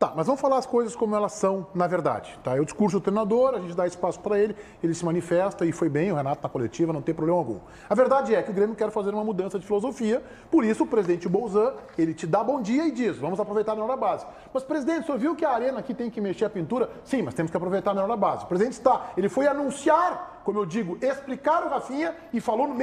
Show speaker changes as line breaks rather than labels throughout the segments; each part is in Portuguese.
Tá, mas vamos falar as coisas como elas são na verdade, tá? É o discurso do treinador, a gente dá espaço para ele se manifesta e foi bem, o Renato na coletiva, não tem problema algum. A verdade é que o Grêmio quer fazer uma mudança de filosofia, por isso o presidente Bolzan, ele te dá bom dia e diz, vamos aproveitar melhor a base. Mas, presidente, o senhor viu que a arena aqui tem que mexer a pintura? Sim, mas temos que aproveitar melhor a base. O presidente ele foi anunciar, como eu digo, explicar o Rafinha e falou no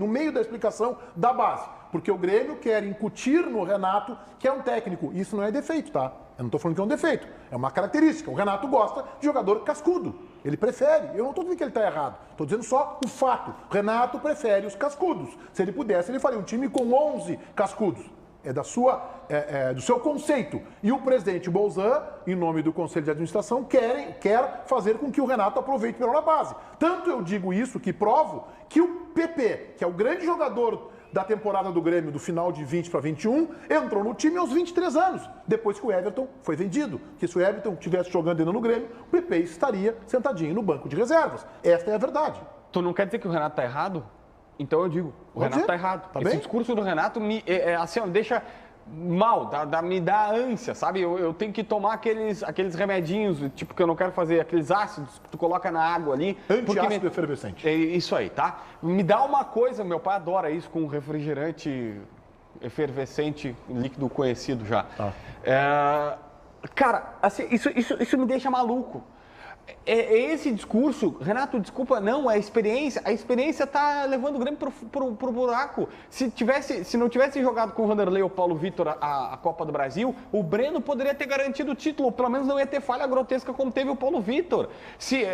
meio da explicação da base. Porque o Grêmio quer incutir no Renato que é um técnico. Isso não é defeito, tá? Eu não estou falando que é um defeito. É uma característica. O Renato gosta de jogador cascudo. Ele prefere. Eu não estou dizendo que ele está errado. Estou dizendo só o fato. O Renato prefere os cascudos. Se ele pudesse, ele faria um time com 11 cascudos. É do seu conceito. E o presidente Bolzan, em nome do Conselho de Administração, quer fazer com que o Renato aproveite melhor a base. Tanto eu digo isso que provo que o PP, que é o grande jogador da temporada do Grêmio, do final de 20 para 21, entrou no time aos 23 anos, depois que o Everton foi vendido. Que se o Everton estivesse jogando ainda no Grêmio, o PP estaria sentadinho no banco de reservas. Esta é a verdade.
Tu não quer dizer que o Renato está errado? Então eu digo, o Renato está errado.
Tá
Esse
bem?
discurso do Renato me deixa mal, me dá ânsia, sabe? Eu tenho que tomar aqueles remedinhos, tipo, que eu não quero fazer, aqueles ácidos que tu coloca na água ali.
Antiácido efervescente.
É isso aí, tá? Me dá uma coisa, meu pai adora isso com refrigerante efervescente, líquido conhecido já. Cara, assim, isso me deixa maluco. Esse discurso, Renato, desculpa, não, é a experiência. A experiência tá levando o Grêmio pro buraco. Se não tivesse jogado com o Vanderlei ou o Paulo Vitor a Copa do Brasil, o Breno poderia ter garantido o título, ou pelo menos não ia ter falha grotesca como teve o Paulo Vitor. Se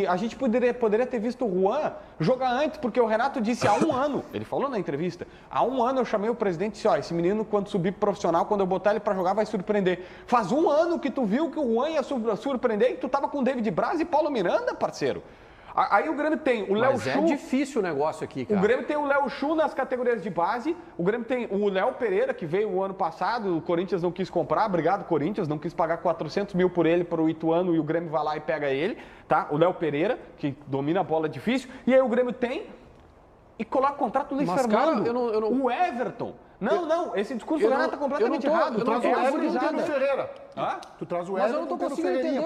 a gente poderia ter visto o Juan jogar antes, porque o Renato disse há um ano, ele falou na entrevista, há um ano eu chamei o presidente e disse, ó, esse menino quando subir pro profissional, quando eu botar ele pra jogar vai surpreender. Faz um ano que tu viu que o Juan ia surpreender e tu tava com o David Braz e Paulo Miranda, parceiro. Aí o Grêmio tem o Léo Chu.
É difícil o negócio aqui, cara.
O Grêmio tem o Léo Chu nas categorias de base. O Grêmio tem o Léo Pereira, que veio o ano passado. O Corinthians não quis comprar. Obrigado, Corinthians. Não quis pagar 400 mil por ele para o Ituano e o Grêmio vai lá e pega ele. Tá? O Léo Pereira, que domina a bola difícil. E aí o Grêmio tem e coloca o contrato no Luiz Fernando.
Cara,
o Everton. Não, esse discurso do Renato tá completamente errado.
Tu traz o Everton no Ferreira. Tu traz o Everton.
Mas eu não tô conseguindo entender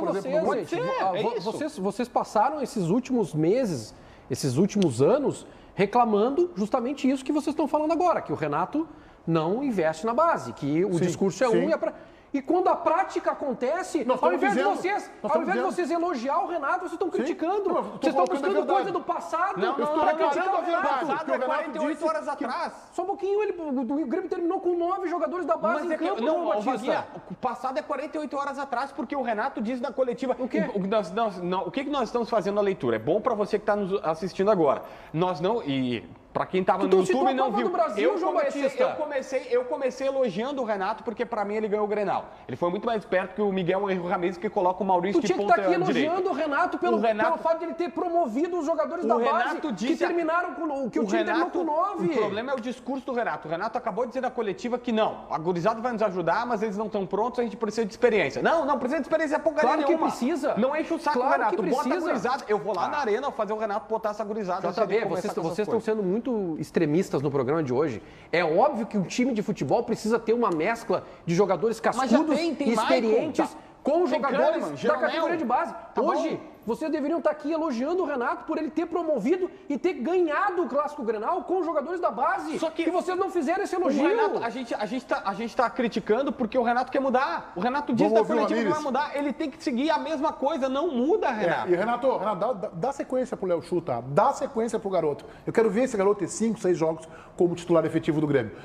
vocês passaram esses últimos meses, esses últimos anos, reclamando justamente isso que vocês estão falando agora, que o Renato não investe na base, que o discurso é um e quando a prática acontece, ao invés de vocês elogiar o Renato, vocês estão criticando. Vocês estão buscando coisa do passado.
Eu estou declarando a verdade.
Passado é 48 horas atrás.
Só um pouquinho, o Grêmio terminou com 9 jogadores da base em campo, João Batista.
O passado é 48 horas atrás, porque o Renato diz na coletiva...
O quê?
O que nós estamos fazendo a leitura? É bom para você que está nos assistindo agora. Nós não... Para quem estava no YouTube e não viu, eu comecei elogiando o Renato porque para mim ele ganhou o Grenal. Ele foi muito mais esperto que o Miguel Henrique Ramírez que coloca o Maurício de ponta direita.
Tu tinha que estar aqui elogiando o Renato pelo fato de ele ter promovido os jogadores da base que terminaram com que o time terminou com 9.
O problema é o discurso do Renato. O Renato acabou de dizer na coletiva que não, a gurizada vai nos ajudar, mas eles não estão prontos, a gente precisa de experiência. Não precisa de experiência porcaria nenhuma.
Claro que precisa.
Não enche o saco, Renato. Bota a gurizada. Eu vou lá na arena fazer o Renato botar essa gurizada.
Vocês estão sendo muito extremistas no programa de hoje. É óbvio que um time de futebol precisa ter uma mescla de jogadores cascudos e experientes com jogadores da categoria de base. Hoje, vocês deveriam estar aqui elogiando o Renato por ele ter promovido e ter ganhado o Clássico Grenal com jogadores da base. Só que vocês não fizeram esse elogio.
Renato, a gente tá criticando porque o Renato quer mudar. O Renato diz na coletiva que vai mudar. Ele tem que seguir a mesma coisa. Não muda, Renato.
E Renato, dá sequência pro Léo Chu, tá? Dá sequência pro garoto. Eu quero ver esse garoto ter 5, 6 jogos como titular efetivo do Grêmio.